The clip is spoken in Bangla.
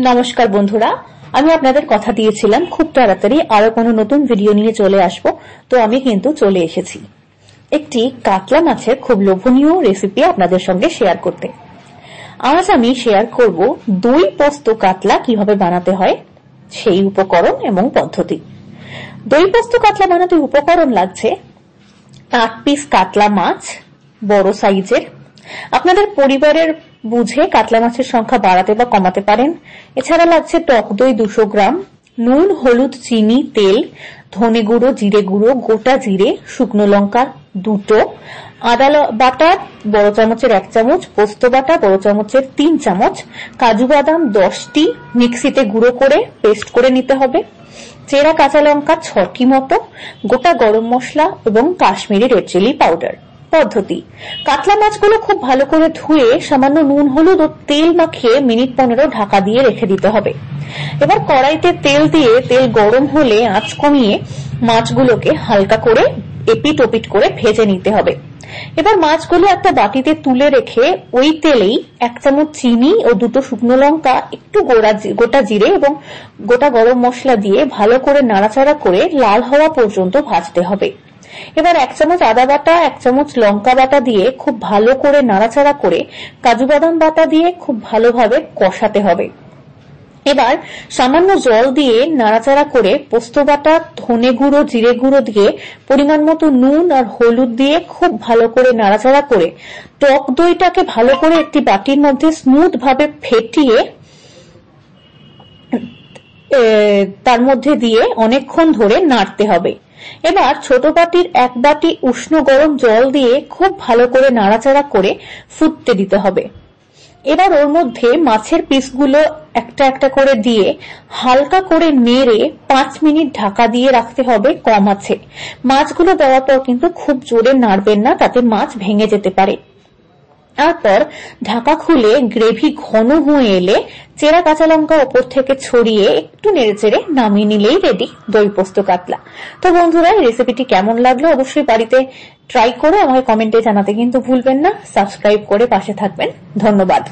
নমস্কার বন্ধুরা, আমি আপনাদের কথা দিয়েছিলাম খুব তাড়াতাড়ি আরো কোনো নতুন ভিডিও নিয়ে চলে আসব। তো আমি কিন্তু চলে এসেছি একটি কাতলা মাছের খুব লোভনীয় রেসিপি আপনাদের সঙ্গে শেয়ার করতে। আজ আমি শেয়ার করব দই পোস্ত কাতলা কিভাবে বানাতে হয় সেই উপকরণ এবং পদ্ধতি। দই পোস্ত কাতলা বানাতে উপকরণ লাগছে 8 পিস কাতলা মাছ, বড় সাইজের। আপনাদের পরিবারের বুঝে কাতলা মাছের সংখ্যা বাড়াতে বা কমাতে পারেন। এছাড়া লাগছে টক দই 200 গ্রাম, নুন, হলুদ, চিনি, তেল, ধনে গুঁড়ো, জিরে গুঁড়ো, গোটা জিরে, শুকনো লঙ্কা 2টো, আদা বাটা বড় চামচের 1 চামচ, পোস্ত বাটা বড় চামচের 3 চামচ, কাজু বাদাম 10টি মিক্সিতে গুঁড়ো করে পেস্ট করে নিতে হবে, চেরা কাঁচা লঙ্কা 6টি মতো, গোটা গরম মশলা এবং কাশ্মীরি রেড চিলি পাউডার। পদ্ধতি: কাতলা মাছগুলো খুব ভালো করে ধুয়ে সামান্য নুন, হলুদ ও তেল মাখিয়ে মিনিট 15 ঢাকা দিয়ে রেখে দিতে হবে। এবার কড়াইতে তেল দিয়ে তেল গরম হলে আঁচ কমিয়ে মাছগুলোকে হালকা করে এপিট ওপিট করে ভেজে নিতে হবে। এবার মাছগুলো একটা বাটিতে তুলে রেখে ওই তেলেই 1 চামচ চিনি ও 2টো শুকনো লঙ্কা, একটু গোটা জিরে এবং গোটা গরম মশলা দিয়ে ভালো করে নাড়াচাড়া করে লাল হওয়া পর্যন্ত ভাজতে হবে। এবার 1 চামচ আদা বাটা, 1 চামচ লঙ্কা বাটা দিয়ে খুব ভালো করে নাড়াচাড়া করে কাজু বাদাম বাটা দিয়ে খুব ভালোভাবে কষাতে হবে। এবার সামান্য জল দিয়ে নাড়াচাড়া করে পোস্ত বাটা, ধনে গুঁড়ো, জিরে গুঁড়ো দিয়ে পরিমাণ মতো নুন আর হলুদ দিয়ে খুব ভালো করে নাড়াচাড়া করে টক দইটাকে ভালো করে একটি বাটির মধ্যে স্মুথ ভাবে ফেটিয়ে তার মধ্যে দিয়ে অনেকক্ষণ ধরে নাড়তে হবে। এবার ছোট বাটির 1 বাটি উষ্ণ গরম জল দিয়ে খুব ভালো করে নাড়াচাড়া করে ফুটতে দিতে হবে। এবার ওর মধ্যে মাছের পিসগুলো একটা একটা করে দিয়ে হালকা করে নেড়ে 5 মিনিট ঢাকা দিয়ে রাখতে হবে কম আঁচে। মাছগুলো দেওয়ার পর কিন্তু খুব জোরে নাড়বেন না, তাতে মাছ ভেঙে যেতে পারে। তারপর ঢাকা খুলে গ্রেভি ঘন হয়ে এলে চেরা কাঁচা লঙ্কা ওপর থেকে ছড়িয়ে একটু নেড়েচেড়ে নামিয়ে নিলেই রেডি দই পোস্ত কাতলা। তো বন্ধুরা, এই রেসিপিটি কেমন লাগলো অবশ্যই বাড়িতে ট্রাই করে আমাকে কমেন্টে জানাতে কিন্তু ভুলবেন না। সাবস্ক্রাইব করে পাশে থাকবেন। ধন্যবাদ।